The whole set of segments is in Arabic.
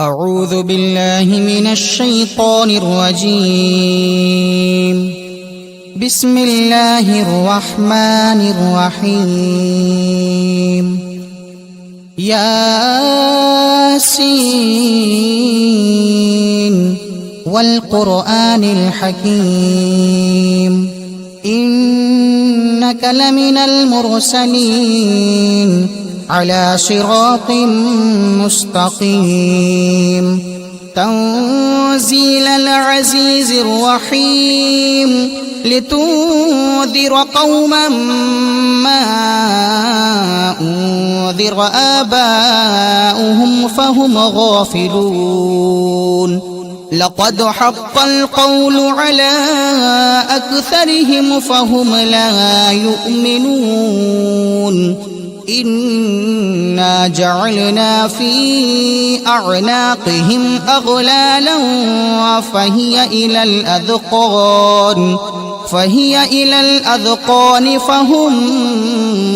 أعوذ بالله من الشيطان الرجيم. بسم الله الرحمن الرحيم. ياسين والقرآن الحكيم إنك لمن المرسلين على صراط مستقيم تنزيل العزيز الرحيم لتنذر قوما ما أنذر آباؤهم فهم غافلون لقد حق القول على أكثرهم فهم لا يؤمنون إنا جعلنا في أعناقهم أغلالا فهي إلى الأذقان فهم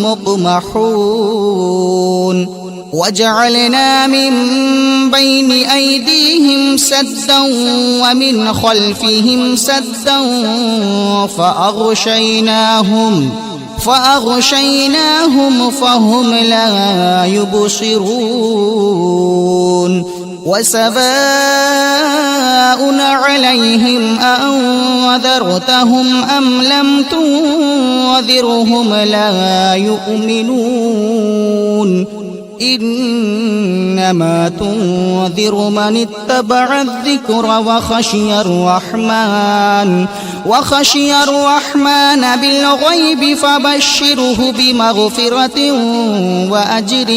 مقمحون وجعلنا من بين أيديهم سدا ومن خلفهم سدا فأغشيناهم فهم لا يبصرون وسواء عليهم أأنذرتهم أم لم تنذرهم لا يؤمنون إنما تنذر من اتبع الذكر وخشي الرحمن بالغيب فبشره بمغفرة وأجر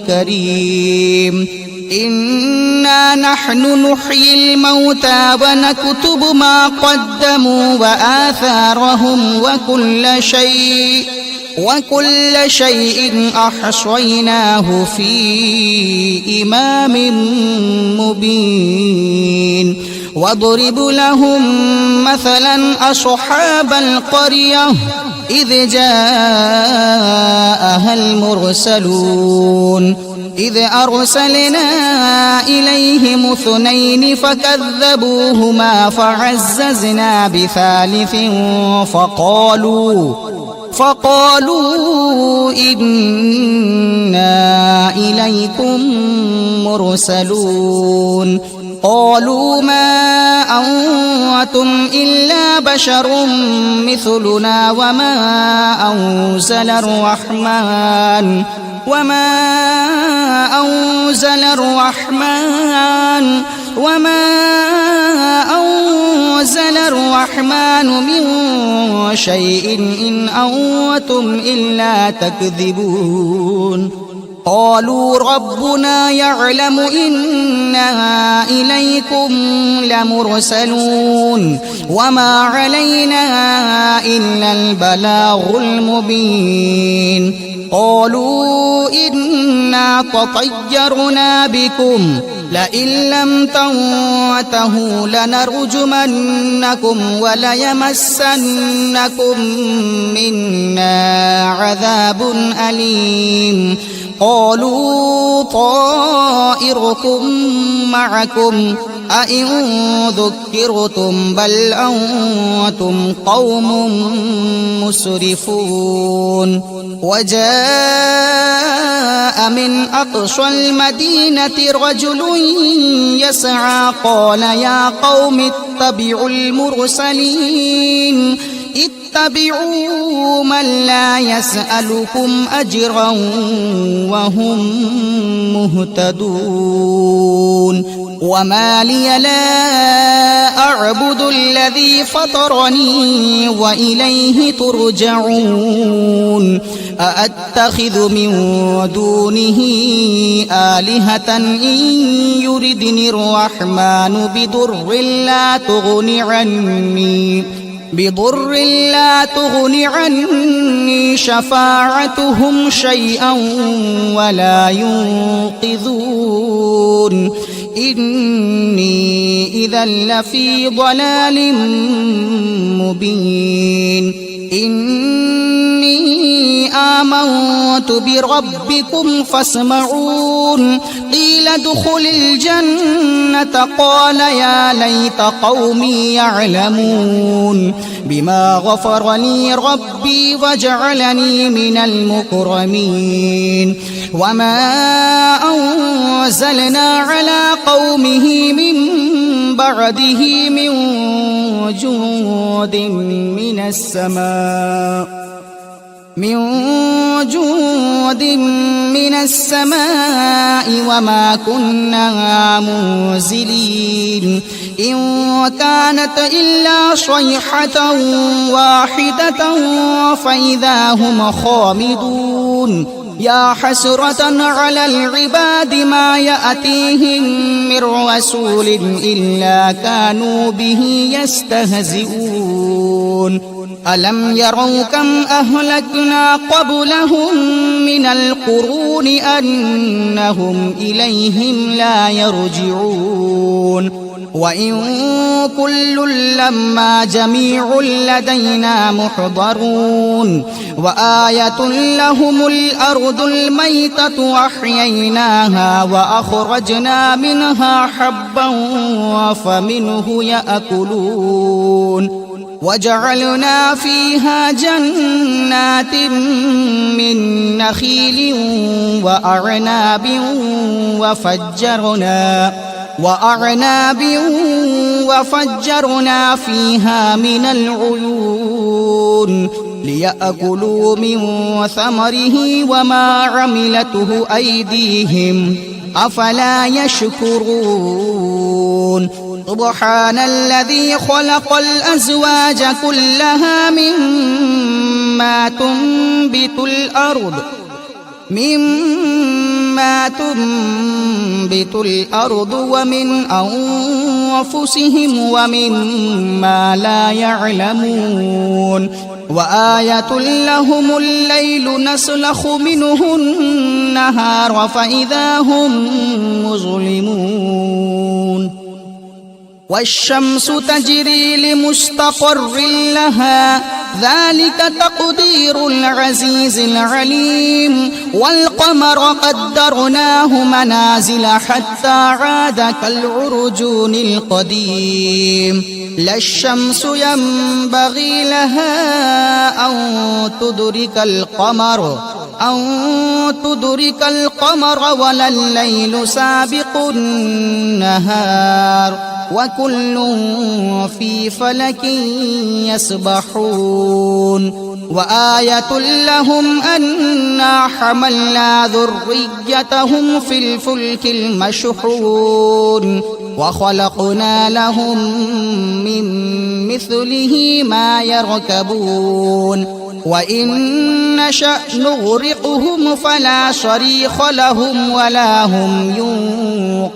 كريم إنا نحن نحيي الموتى ونكتب ما قدموا وآثارهم وكل شيء أحصيناه في إمام مبين واضرب لهم مثلا أصحاب القرية إذ جاءها المرسلون إذ أرسلنا إليهم 2 فكذبوهما فعززنا بثالث فقالوا إنا إليكم مرسلون قالوا ما أنتم إلا بشر مثلنا وما أنزل الرحمن من شيء إن أنتم إلا تكذبون قالوا ربنا يعلم إنا إليكم لمرسلون وما علينا إلا البلاغ المبين قالوا إنا تطيرنا بكم لئن لم تنتهوا لنرجمنكم وليمسنكم منا عذاب أليم قالوا طائركم معكم أئن ذكرتم بل أنتم قوم مسرفون وجاء من أقصى المدينة رجل يسعى قال يا قوم اتبعوا المرسلين اتبعوا من لا يسألكم أجرا وهم مهتدون وما لي لا أعبد الذي فطرني وإليه ترجعون أأتخذ من دونه آلهة إن يردني الرحمن بضر لا تغن عني شفاعتهم شيئا ولا ينقذون إني إذا لفي ضلال مبين إني آمنت بربكم ربكم فاسمعون قيل ادخل الجنة قال يا ليت قومي يعلمون بما غفر لي ربي وجعلني من المكرمين وما أنزلنا على قومه من بعده من جند من السماء وما كنا منزلين إن كانت إلا صيحة واحدة فإذا هم خامدون يا حسرة على العباد ما يأتيهم من رسول إلا كانوا به يستهزئون ألم يروا كم أهلكنا قبلهم من القرون أنهم إليهم لا يرجعون وإن كل لما جميع لدينا محضرون وآية لهم الأرض الميتة أحييناها وأخرجنا منها حبا فمنه يأكلون وجعلنا فيها جنات من نخيل وأعناب وفجرنا فيها من العيون ليأكلوا من ثمره وما عملته أيديهم أفلا يشكرون سبحان الذي خلق الأزواج كلها مما تنبت الأرض ومن أنفسهم ومما لا يعلمون وآية لهم الليل نسلخ منه النهار فإذا هم مظلمون والشمس تجري لمستقر لها ذلك تقدير العزيز العليم والقمر قدرناه منازل حتى عاد كالعرجون القديم لا الشمس ينبغي لها أن تدرك القمر ولا الليل سابق النهار وكل في فلك يسبحون وآية لهم أنا حملنا ذريتهم في الفلك المشحون وخلقنا لهم من مثله ما يركبون وإن نشأ نغرقهم فلا صريخ لهم ولا هم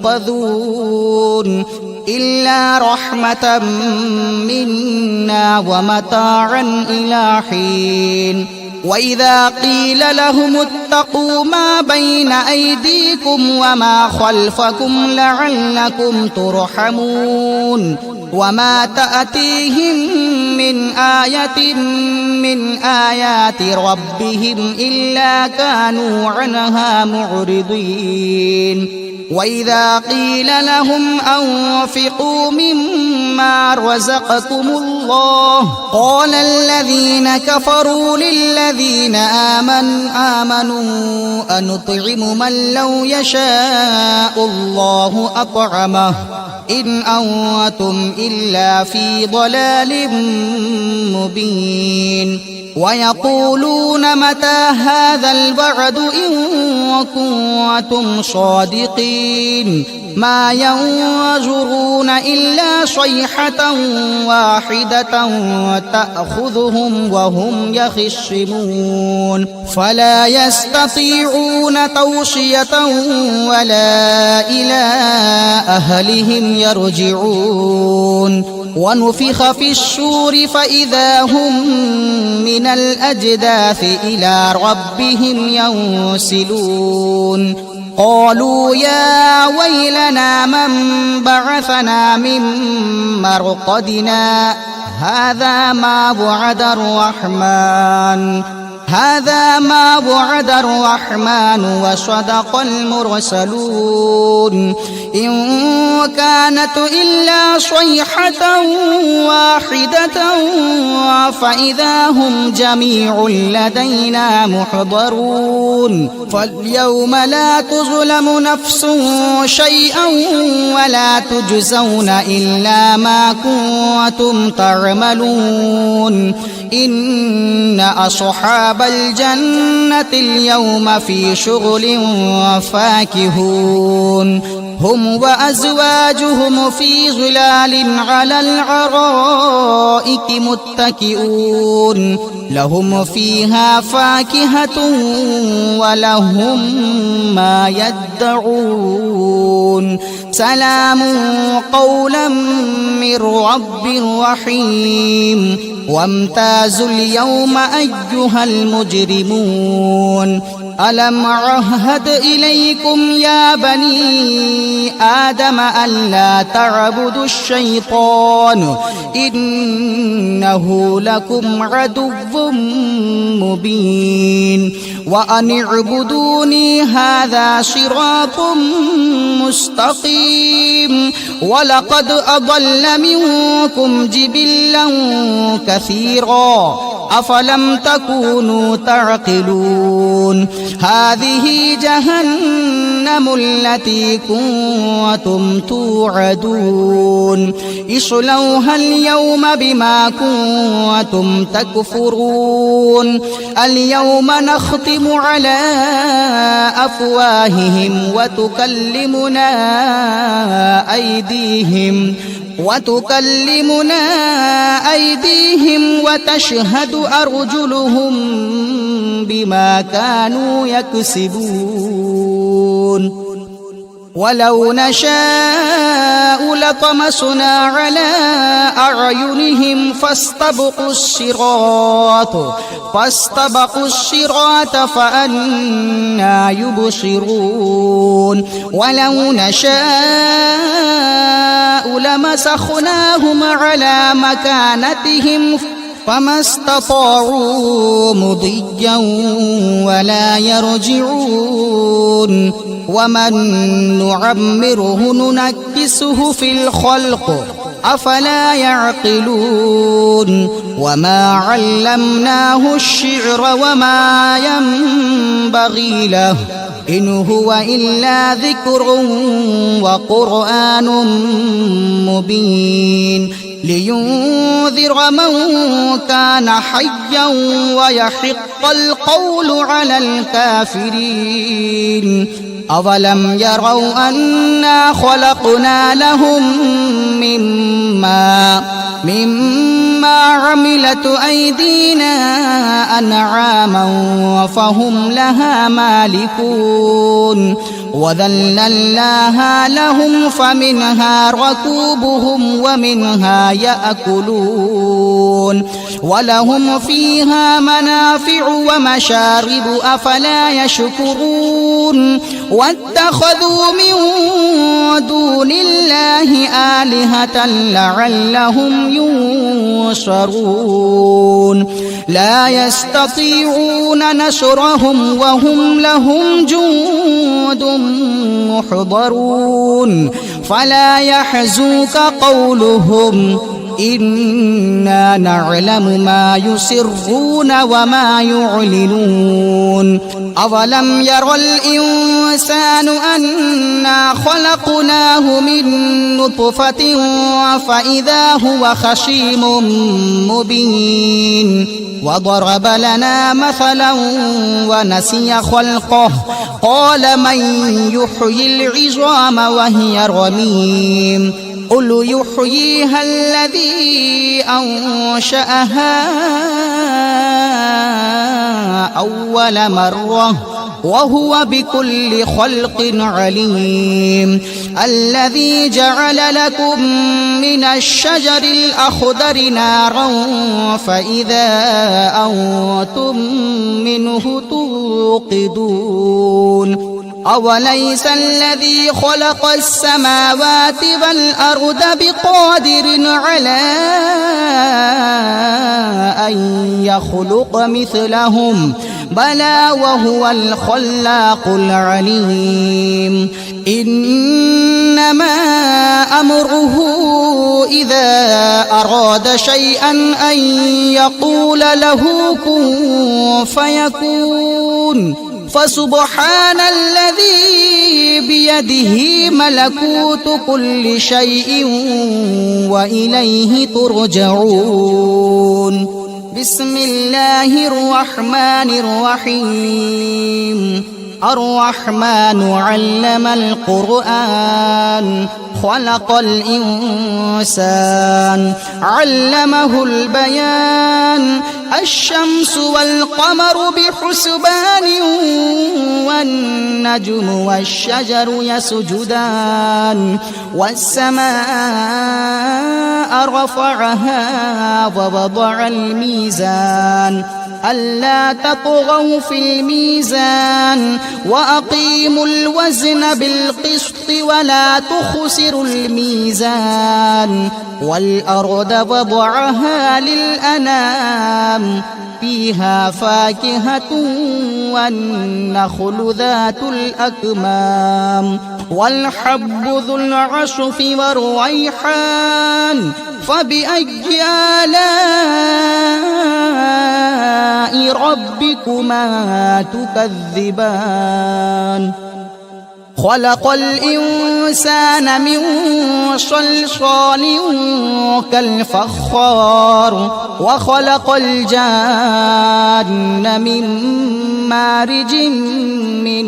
ينقذون إلا رحمة منا ومتاعا إلى حين وإذا قيل لهم اتقوا ما بين أيديكم وما خلفكم لعلكم ترحمون وما تأتيهم من آية من آيات ربهم إلا كانوا عنها معرضين وإذا قيل لهم أنفقوا مما رزقكم الله قال الذين كفروا للذين آمنوا أنطعم من لو يشاء الله أطعمه إن أنتم إلا في ضلال مبين ويقولون متى هذا الوعد إن كنتم صادقين ما ينظرون إلا صيحة واحدة تأخذهم وهم يخصمون فلا يستطيعون توصية ولا إلى أهلهم يرجعون ونفخ في الصور فإذا هم من الأجداث إلى ربهم ينسلون قالوا يا ويلنا من بعثنا من مرقدنا هذا ما وعد الرحمن هذا ما وعد الرحمن وصدق المرسلون إن كانت إلا صيحة واحدة فإذا هم جميع لدينا محضرون فاليوم لا تظلم نفس شيئا ولا تجزون إلا ما كنتم تعملون إن أصحاب الجنة اليوم في شغل فاكهون هم وأزواجهم في ظلال على الأرائك متكئون لهم فيها فاكهة ولهم ما يدعون سلام قولا من رب رحيم وامتازوا اليوم أيها المجرمون ألم عهد إليكم يا بني آدم ألا تعبدوا الشيطان إنه لكم عدو مبين وأن اعبدوني هذا صراط مستقيم ولقد أضل منكم جبلا كثيرا أفلم تكونوا تعقلون هذه جهنم التي كنتم توعدون اصلوها اليوم بما كنتم تكفرون اليوم نختم على أفواههم وتكلمنا أيديهم وتشهد أرجلهم بما كانوا يكسبون ولو نشاء لطمسنا على أعينهم فاستبقوا الصراط فأنى يبصرون ولو نشاء لمسخناهم على مكانتهم فما استطاعوا مضيا ولا يرجعون ومن نعمره ننكسه في الخلق أفلا يعقلون وما علمناه الشعر وما ينبغي له إن هو إلا ذكر وقرآن مبين لينذر من كان حيا ويحق القول على الكافرين أولم يروا أنا خلقنا لهم مما عملت أيدينا أنعاما فهم لها مالكون وذللناها لهم فمنها ركوبهم ومنها يأكلون ولهم فيها منافع ومشارب أفلا يشكرون واتخذوا من دون الله آلهة لعلهم ينصرون لا يستطيعون نصرهم وهم لهم جند محضرون فلا يحزنك قولهم إنا نعلم ما يسرون وما يعلنون أولم ير الإنسان أنا خلقناه من نطفة فإذا هو خصيم مبين وضرب لنا مثلا ونسي خلقه قال من يحيي العظام وهي رميم قل يحييها الذي أنشأها أول مرة وهو بكل خلق عليم الذي جعل لكم من الشجر الأخضر نارا فإذا أنتم منه توقدون أوليس الذي خلق السماوات والأرض بقادر على أن يخلق مثلهم بلى وهو الخلاق العليم إنما أمره إذا أراد شيئا أن يقول له كن فيكون فسبحان الذي بيده ملكوت كل شيء وإليه ترجعون بسم الله الرحمن الرحيم الرحمن علم القرآن خلق الإنسان علمه البيان الشمس والقمر بحسبان والنجم والشجر يسجدان والسماء رفعها ووضع الميزان ألا تطغوا في الميزان وأقيموا الوزن بالقسط ولا تخسروا الميزان والأرض وضعها للأنام فيها فاكهة والنخل ذات الأكمام والحب ذو العصف والريحان فبأي آلاء ربكما تكذبان خلق الإنسان من صلصال كالفخار وخلق الجان من مارج من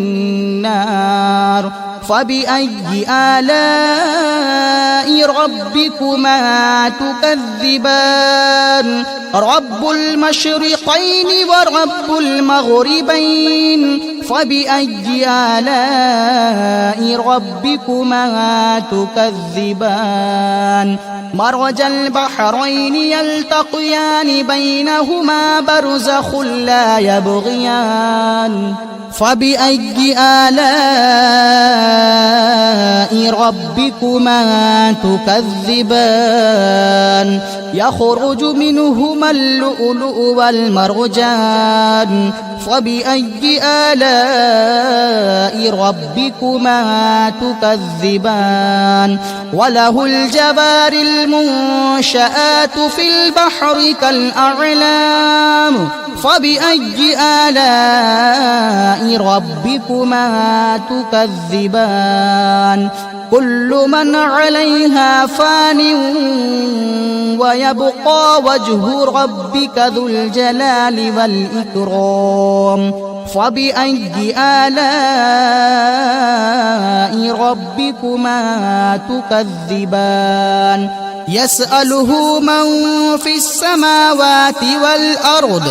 نار فبأي آلاء ربكما تكذبان رب المشرقين ورب المغربين فبأي آلاء ربكما تكذبان مرج البحرين يلتقيان بينهما برزخ لا يبغيان فبأي آلاء ربكما تكذبان يخرج منهما اللؤلؤ والمرجان فبأي آلاء ربكما تكذبان وله الجوار المنشآت في البحر كالأعلام فبأي آلاء ربكما تكذبان كل من عليها فان ويبقى وجه ربك ذو الجلال والإكرام فبأي آلاء ربكما تكذبان يسأله من في السماوات والأرض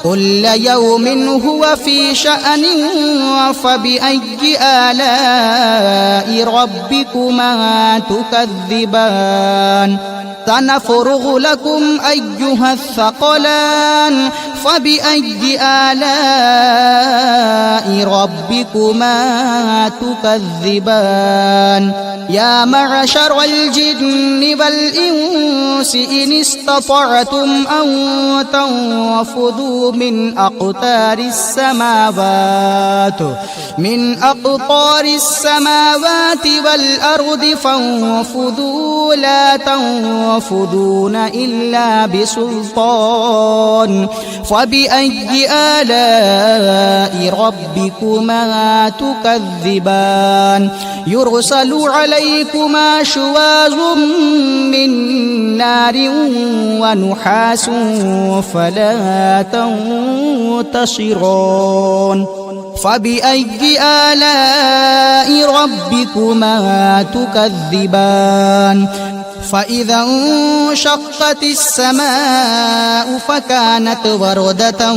كل يوم هو في شأن فبأي آلاء ربكما تكذبان سنفرغ لكم أيها الثقلان فبأي آلاء ربكما تكذبان يا معشر الجن والإنس إن استطعتم أن تنفذوا من أقطار السماوات والأرض فانفذوا لا تنفذون إلا بسلطان فبأي آلاء ربكما تكذبان يرسل عليكما شواظ من نار ونحاس فلا تنتصران فبأي آلاء ربكما تكذبان فإذا انشقت السماء فكانت وردة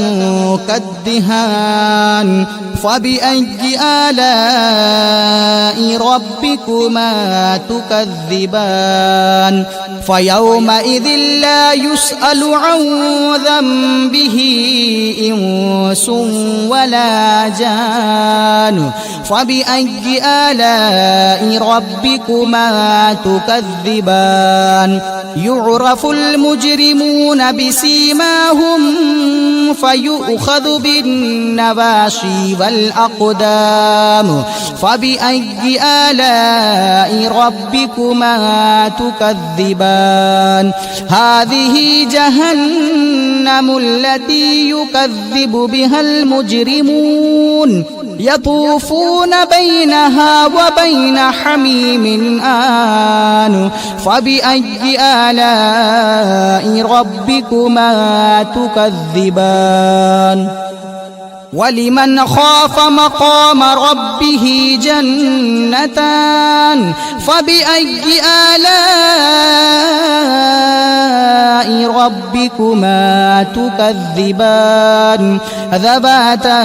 كالدهان فبأي آلاء ربكما تكذبان فيومئذ لا يسأل عن ذنبه إنس ولا جان فبأي آلاء ربكما تكذبان يعرف المجرمون بسيماهم فيؤخذ بالنواشي والأقدام فبأي آلاء ربكما تكذبان هذه جهنم التي يكذب بها المجرمون يطوفون بينها وبين حميم آن فبأي آلاء ربكما تكذبان ولمن خاف مقام ربه جنتان فبأي آلاء ربكما تكذبان ذواتا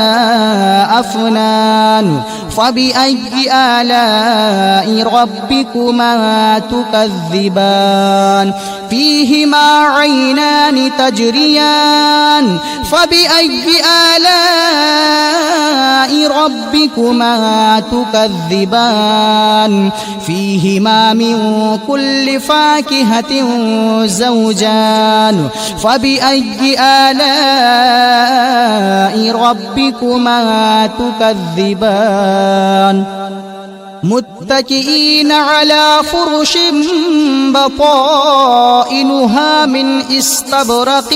أفنان فبأي آلاء ربكما تكذبان فيهما عينان تجريان فبأي آلاء ربكما تكذبان فيهما من كل فاكهة زوجان فبأي آلاء ربكما تكذبان متكئين على فرش بطائنها من استبرق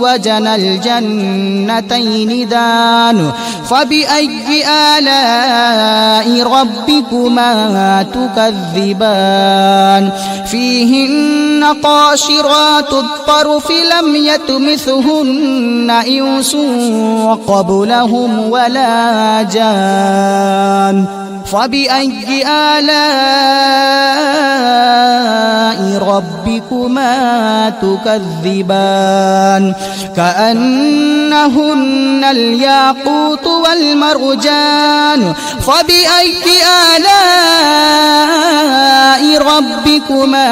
وجنى الجنتين دان فبأي آلاء ربكما تكذبان فيهن قاصرات الطرف لم يطمثهن إنس قبلهم ولا جان فبأي آلاء ربكما تكذبان كأنهن الياقوت والمرجان فبأي آلاء ربكما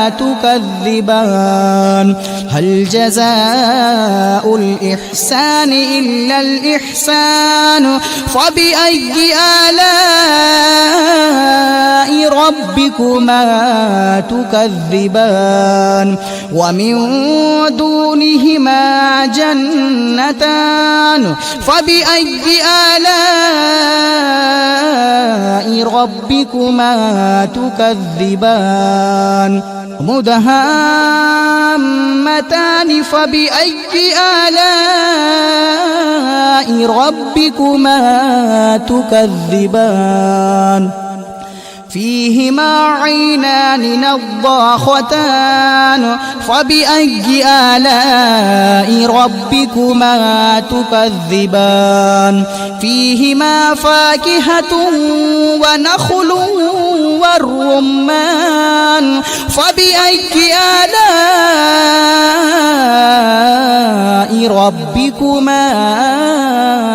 تكذبان هل جزاء الإحسان إلا الإحسان فبأي آلاء ربكما تكذبان ومن دونهما جنتان فبأي آلاء ربكما تكذبان مدهامتان فبأي آلاء ربكما تكذبان فيهما عينان نضاختان فبأي آلاء ربكما تكذبان فيهما فاكهة ونخل والرمان فبأي آلاء ربكما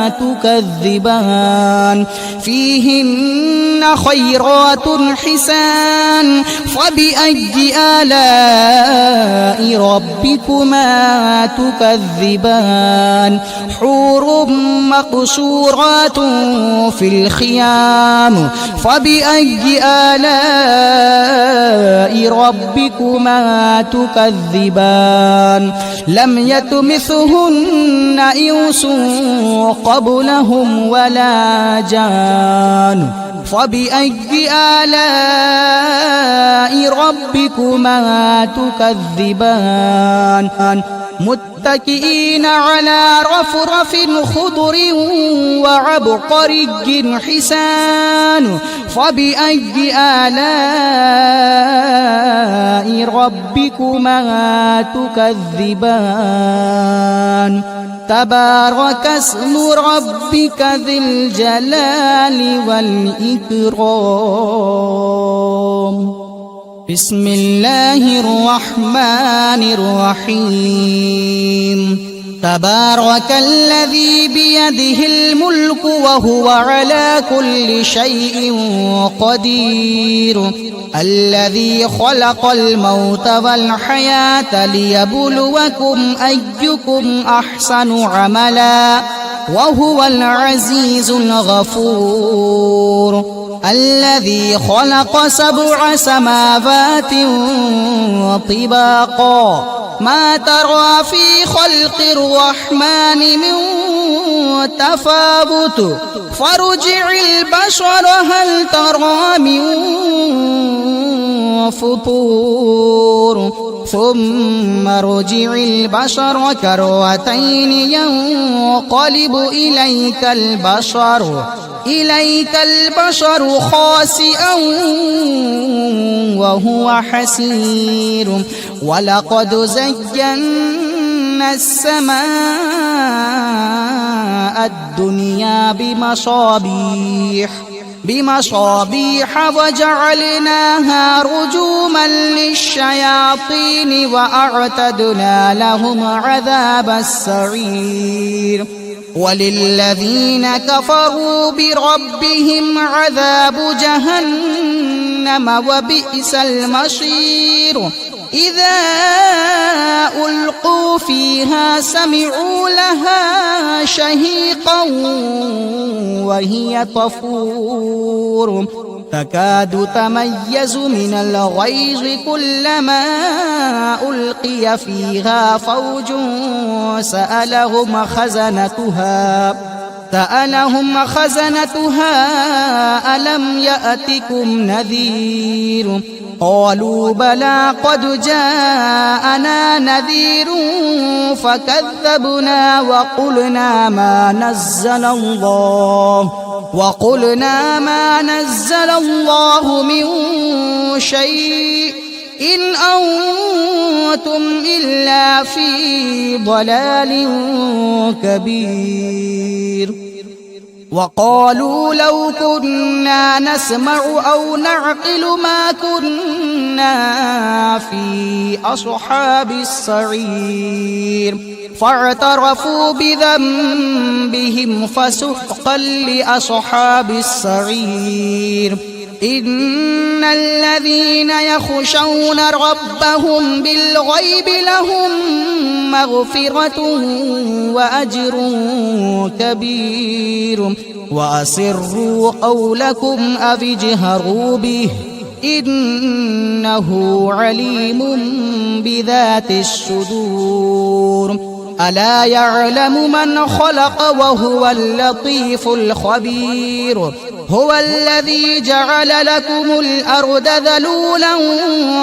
تكذبان فيهن خيرات حسان فبأي آلاء ربكما تكذبان حور مقصورات في الخيام فبأي آلاء ربكما تكذبان لم يطمثهن إنس قبلهم ولا جان فبأي آلاء ربكما تكذبان متكئين على رفرف خضر وعبقري حسان فبأي آلاء ربكما تكذبان تبارك اسم ربك ذي الجلال والإكرام بسم الله الرحمن الرحيم تبارك الذي بيده الملك وهو على كل شيء قدير الذي خلق الموت والحياة ليبلوكم أيكم أحسن عملا وهو العزيز الغفور الذي خلق 7 سماوات طباقا ما ترى في خلق الرحمن من تفاوت فارجع البصر هل ترى من فطور ثم ارجع البصر كرتين ينقلب إليك البصر خاسئا وهو حسير ولقد زينا السماء الدنيا بمصابيح وجعلناها رجوما للشياطين وأعتدنا لهم عذاب السعير وللذين كفروا بربهم عذاب جهنم وبئس المصير إذا ألقوا فيها سمعوا لها شهيقا وهي تفور تكاد تميز من الغيظ كلما ألقي فيها فوج سألهم خزنتها ألم يأتكم نذير قالوا بلى قد جاءنا نذير فكذبنا وقلنا ما نزل الله من شيء إن أنتم إلا في ضلال كبير وقالوا لو كنا نسمع أو نعقل ما كنا في أصحاب السعير فاعترفوا بذنبهم فسحقا لأصحاب السعير إن الذين يخشون ربهم بالغيب لهم مغفرة وأجر كبير وأسروا قولكم أو اجهروا به إنه عليم بذات الصدور ألا يعلم من خلق وهو اللطيف الخبير هو الذي جعل لكم الأرض ذلولا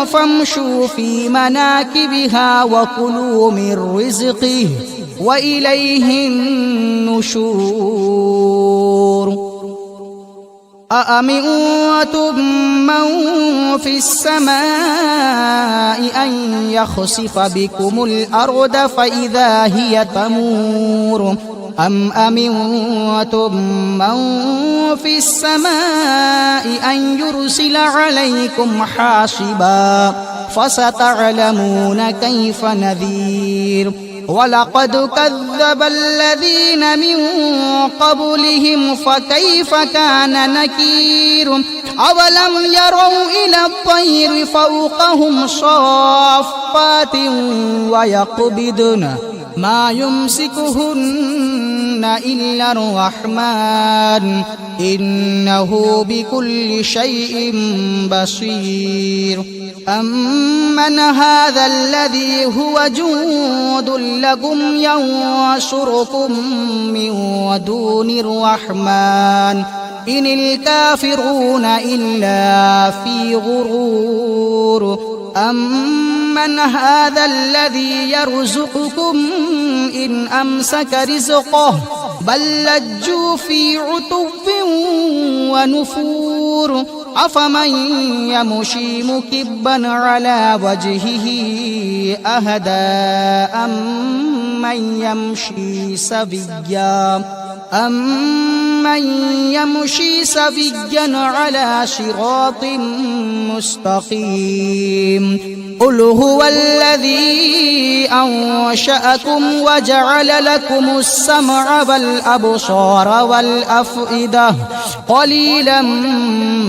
فامشوا في مناكبها وكلوا من رزقه وإليه النشور أأمنتم من في السماء أن يخسف بكم الأرض فإذا هي تمور أم أمنتم من في السماء أن يرسل عليكم حاصبا فستعلمون كيف نذير ولقد كذب الذين من قبلهم فكيف كان نكير أولم يروا إلى الطير فوقهم صافات ويقبضن ما يمسكهن إلا الرحمن إنه بكل شيء بصير أمن هذا الذي هو جند لكم ينصركم من دون الرحمن إن الكافرون إلا في غرور أمن هذا الذي يرزقكم إن أمسك رزقه بل لجوا في عتو ونفور أفمن يمشي مكبا على وجهه أهدى أمن يمشي سويا أَمَّن يَمْشِي سَوِيًّا عَلَى صِرَاطٍ مُّسْتَقِيمٍ قُلْ هُوَ الَّذِي أَنشَأَكُمْ وَجَعَلَ لَكُمُ السَّمْعَ وَالْأَبْصَارَ وَالْأَفْئِدَةَ قَلِيلًا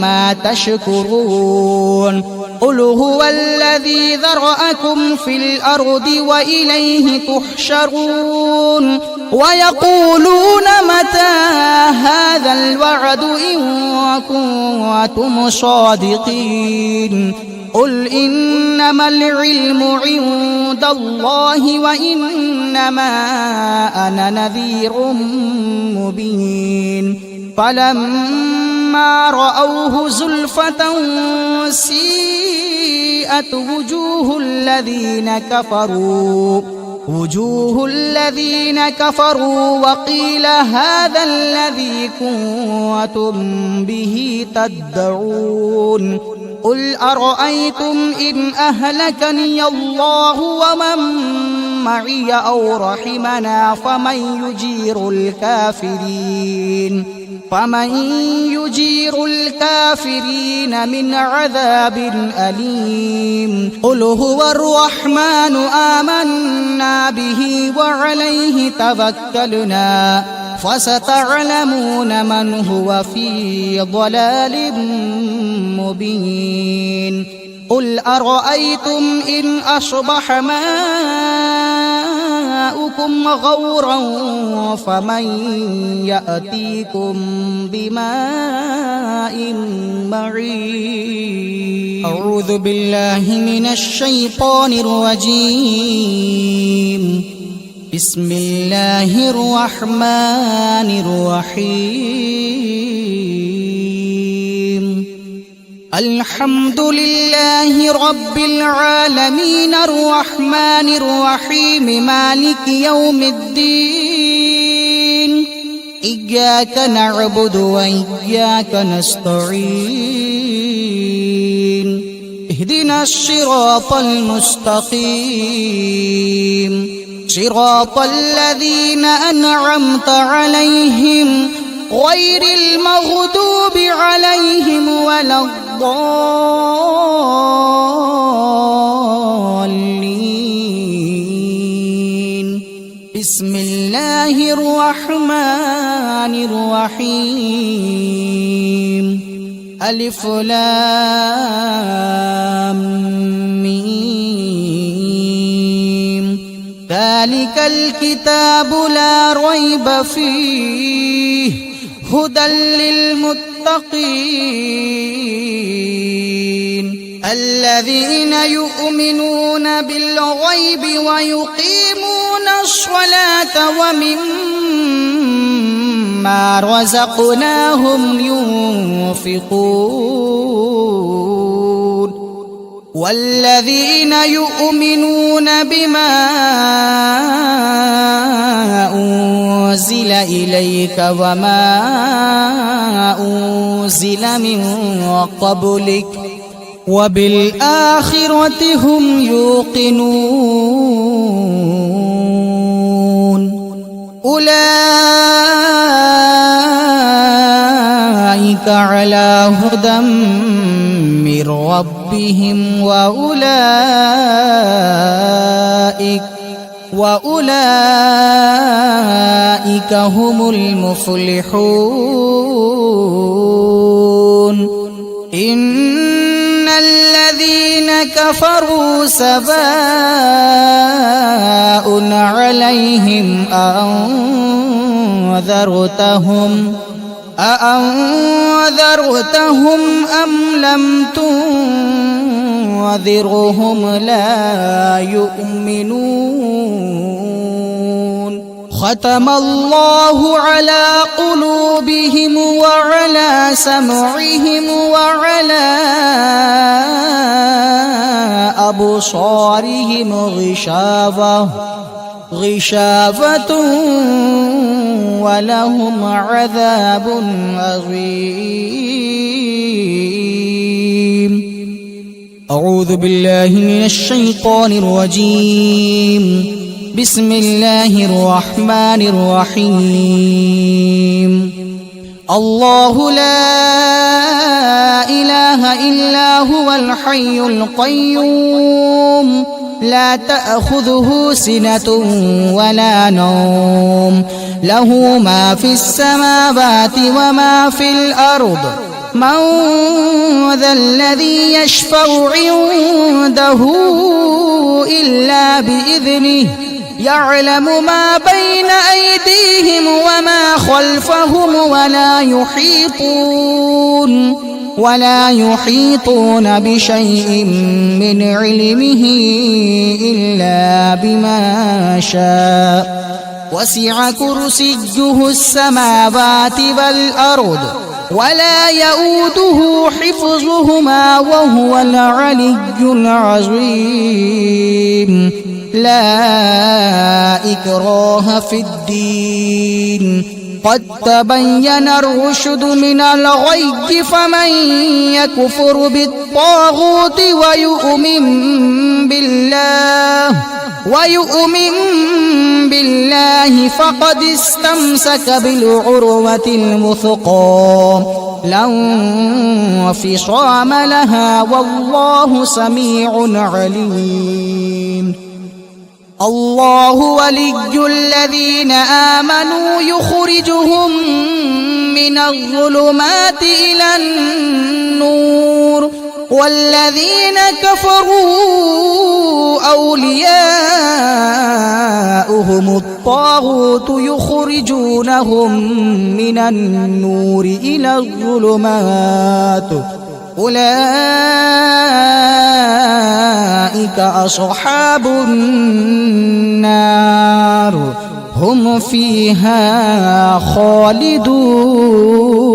مَّا تَشْكُرُونَ قُلْ هُوَ الَّذِي ذَرَأَكُمْ فِي الْأَرْضِ وَإِلَيْهِ تُحْشَرُونَ وَيَقُولُونَ مَتَىٰ هَٰذَا الْوَعْدُ إِن كُنتُمْ صَادِقِينَ قُلْ إِنَّمَا الْعِلْمُ عِندَ اللَّهِ وَإِنَّمَا أَنَا نَذِيرٌ مُّبِينٌ فَلَمَّا رَأَوْهُ زُلْفَةً سِيئَتْ وُجُوهُ الَّذِينَ كَفَرُوا وَقِيلَ هَٰذَا الَّذِي كُنتُم بِهِ تَدَّعُونَ قُلْ أَرَأَيْتُمْ إِنْ أَهْلَكَنِيَ اللَّهُ وَمَن مَّعِيَ أَوْ رَحِمَنَا فَمَن يُجِيرُ الْكَافِرِينَ مِنْ عَذَابٍ أَلِيمٍ قُلْ هُوَ الرَّحْمَٰنُ آمَنَّا بِهِ وَعَلَيْهِ تَوَكَّلْنَا فَسَتَعْلَمُونَ مَنْ هُوَ فِي ضَلَالٍ مُّبِينٍ قُلْ أَرَأَيْتُمْ إِنْ أَصْبَحَ مَاؤُكُمْ غَوْرًا فَمَن يَأْتِيكُم بِمَاءٍ مَّعِينٍ أعوذ بالله من الشيطان الرجيم بسم الله الرحمن الرحيم الحمد لله رب العالمين الرحمن الرحيم مالك يوم الدين إياك نعبد وإياك نستعين اهدنا الصراط المستقيم صراط الذين أنعمت عليهم غير المغضوب عليهم ولا الضالين بسم الله الرحمن الرحيم ألف لام ميم ذلك الكتاب لا ريب فيه هدى للمتقين الذين يؤمنون بالغيب ويقيمون الصلاة ومما رزقناهم ينفقون والذين يؤمنون بما أنزل إليك وما أنزل من قبلك وبالآخرة هم يوقنون أولئك على هدى من ربهم وأولئك هم المفلحون إن الذين كفروا سواء عليهم أأنذرتهم أم لم تنذرهم لا يؤمنون ختم الله على قلوبهم وعلى سمعهم وعلى أبصارهم غشاوة ولهم عذاب عظيم أعوذ بالله من الشيطان الرجيم بسم الله الرحمن الرحيم الله لا إله إلا هو الحي القيوم لا تأخذه سنة ولا نوم له ما في السماوات وما في الأرض من ذا الذي يشفع عنده إلا بإذنه يعلم ما بين أيديهم وما خلفهم ولا يحيطون بشيء من علمه إلا بما شاء وسع كرسيه السماوات والأرض ولا يؤوده حفظهما وهو العلي العظيم لا إكراه في الدين قد تبين الرشد من الغي فمن يكفر بالطاغوت ويؤمن بالله فقد استمسك بالعروة الوثقى لا انفصام لها والله سميع عليم الله ولي الذين آمنوا يخرجهم من الظلمات إلى النور والذين كفروا أولياؤهم الطاغوت يخرجونهم من النور إلى الظلمات أولئك أصحاب النار هم فيها خالدون.